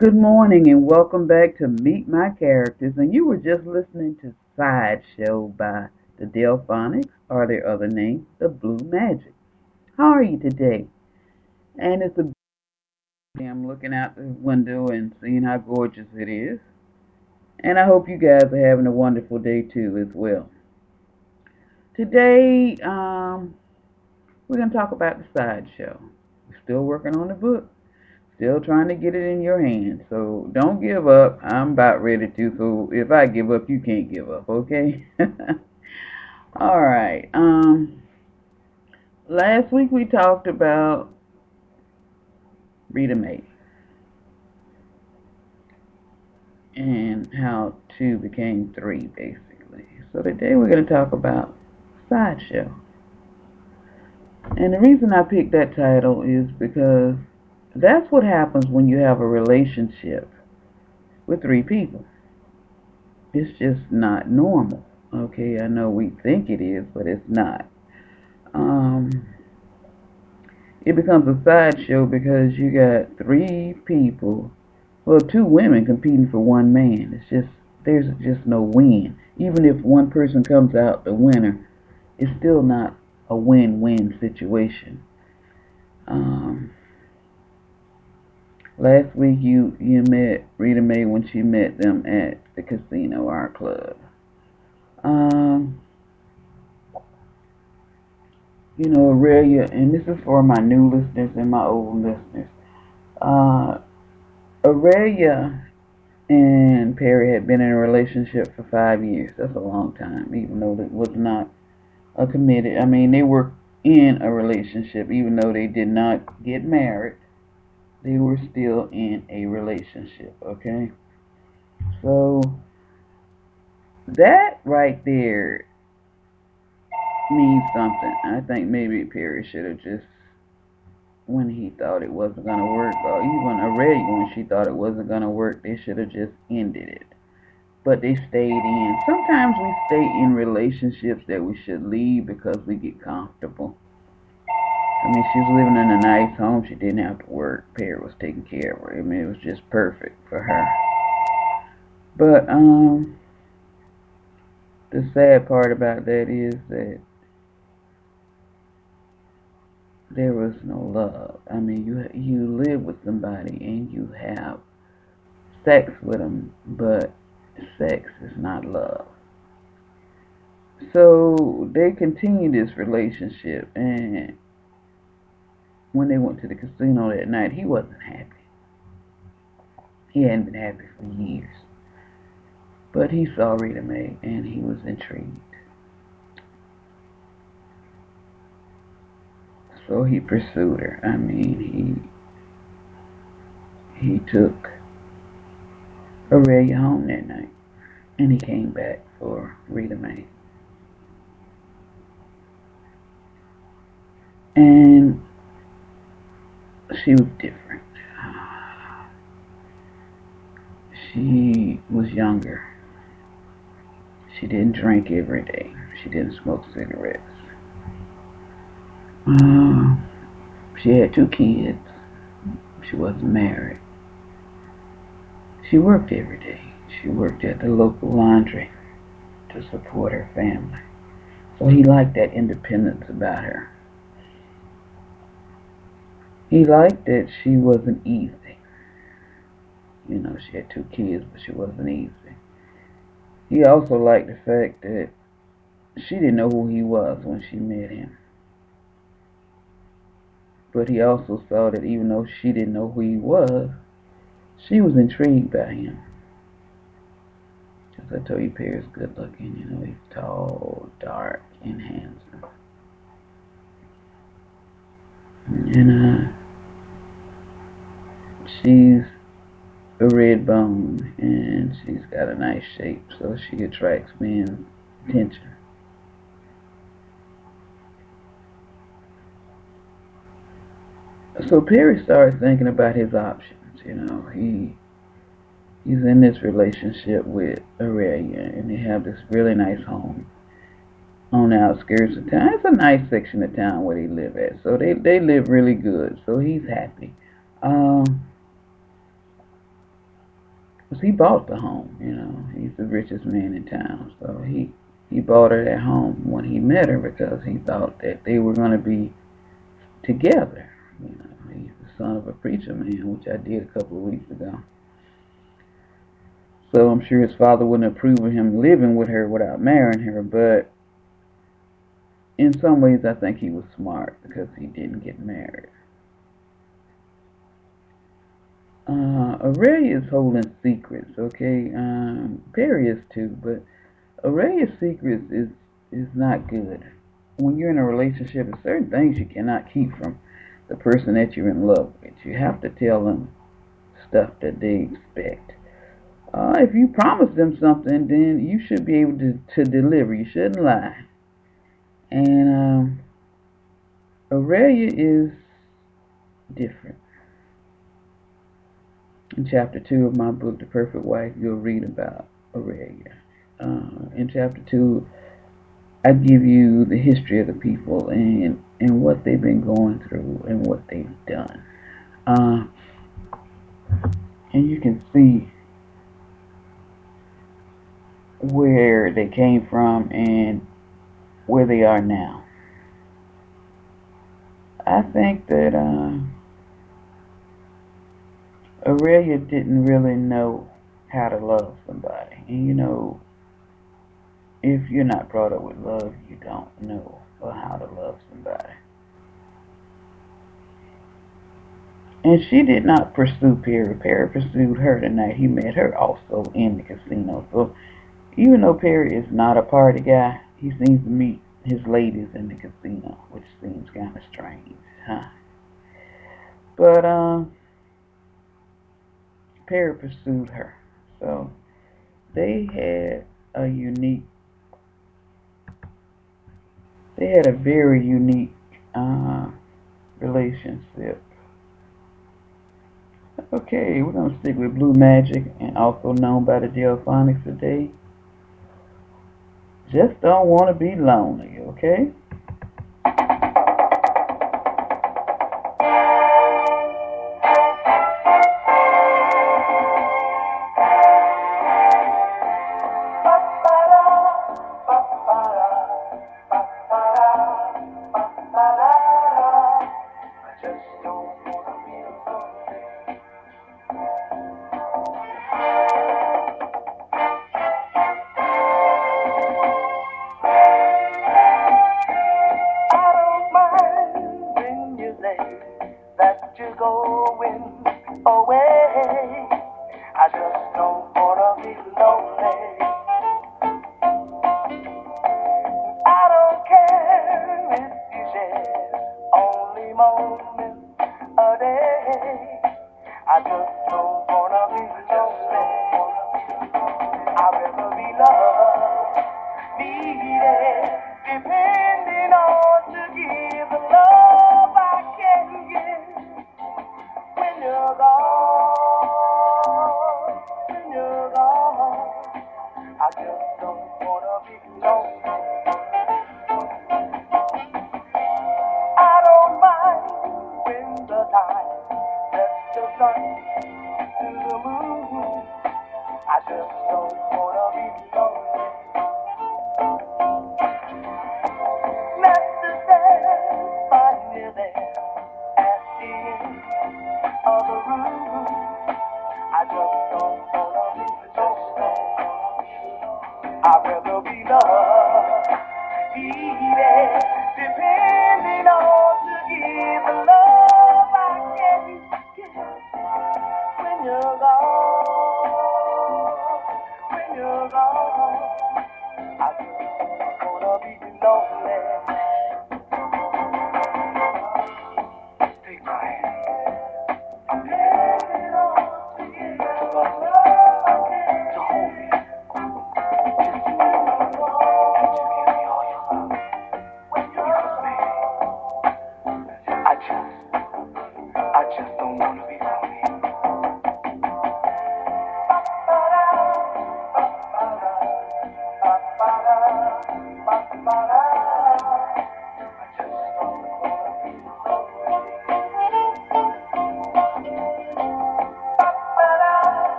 Good morning and welcome back to Meet My Characters. And you were just listening to Sideshow by the Delphonics, or their other name, the Blue Magic. How are you today? And it's a I'm looking out the window and seeing how gorgeous it is. And I hope you guys are having a wonderful day too as well. Today, we're going to talk about the Sideshow. We're still working on the book. Still trying to get it in your hands. So don't give up. I'm about ready to. So if I give up, you can't give up, okay? All right. Last week we talked about Rita Mae and how two became three, basically. So today we're going to talk about Sideshow. And the reason I picked that title is because that's what happens when you have a relationship with three people. It's just not normal. Okay, I know we think it is, but it's not. It becomes a sideshow because you got three people, well, two women competing for one man. There's just no win. Even if one person comes out the winner, it's still not a win-win situation. Last week you met Rita Mae when she met them at the casino, our club. Aurelia, and this is for my new listeners and my old listeners. Aurelia And Perry had been in a relationship for 5 years. That's a long time, even though it was not a committed. I mean, they were in a relationship, even though they did not get married. They were still in a relationship, okay? So that right there means something. I think maybe Perry should have just, when he thought it wasn't going to work, or even Aurelia, when she thought it wasn't going to work, they should have just ended it. But they stayed in. Sometimes we stay in relationships that we should leave because we get comfortable. I mean, she was living in a nice home. She didn't have to work. Perry was taking care of her. I mean, it was just perfect for her. But the sad part about that is that there was no love. I mean, you live with somebody and you have sex with them, but sex is not love. So they continued this relationship, and when they went to the casino that night, he wasn't happy. He hadn't been happy for years. But he saw Rita Mae, and he was intrigued. So he pursued her. I mean, he took Aurelia home that night, and he came back for Rita Mae. And she was different. She was younger. She didn't drink every day. She didn't smoke cigarettes. She had 2 kids. She wasn't married. She worked every day. She worked at the local laundry to support her family. So he liked that independence about her. He liked that she wasn't easy. You know, she had 2 kids, but she wasn't easy. He also liked the fact that she didn't know who he was when she met him. But he also saw that even though she didn't know who he was, she was intrigued by him. As I told you, Perry's good looking. You know, he's tall, dark, and handsome. And she's a red bone, and she's got a nice shape, so she attracts men's attention. So Perry started thinking about his options. You know, he's in this relationship with Aurelia, and they have this really nice home on the outskirts of town. It's a nice section of town where they live at, so they live really good. So he's happy. Because he bought the home. You know, he's the richest man in town, so he bought her that home when he met her because he thought that they were going to be together. You know, he's the son of a preacher man, which I did a couple of weeks ago. So I'm sure his father wouldn't approve of him living with her without marrying her, but in some ways I think he was smart because he didn't get married. Aurelia is holding secrets, okay? Perry is too, but Aurelia's secrets is not good. When you're in a relationship, there's certain things you cannot keep from the person that you're in love with. You have to tell them stuff that they expect. If you promise them something, then you should be able to deliver. You shouldn't lie. And Aurelia is different. In chapter 2 of my book, The Perfect Wife, you'll read about Aurelia. In chapter 2, I give you the history of the people and what they've been going through and what they've done. And you can see where they came from and where they are now. I think that Aurelia didn't really know how to love somebody. And you know, if you're not brought up with love, you don't know how to love somebody. And she did not pursue Perry. Perry pursued her the night he met her also in the casino. So even though Perry is not a party guy, he seems to meet his ladies in the casino, which seems kind of strange, huh? But Perry pursued her. So they had a unique, they had a very unique relationship. Okay, we're gonna stick with Blue Magic, and also known by the Delphonics today. Just don't want to be lonely, okay?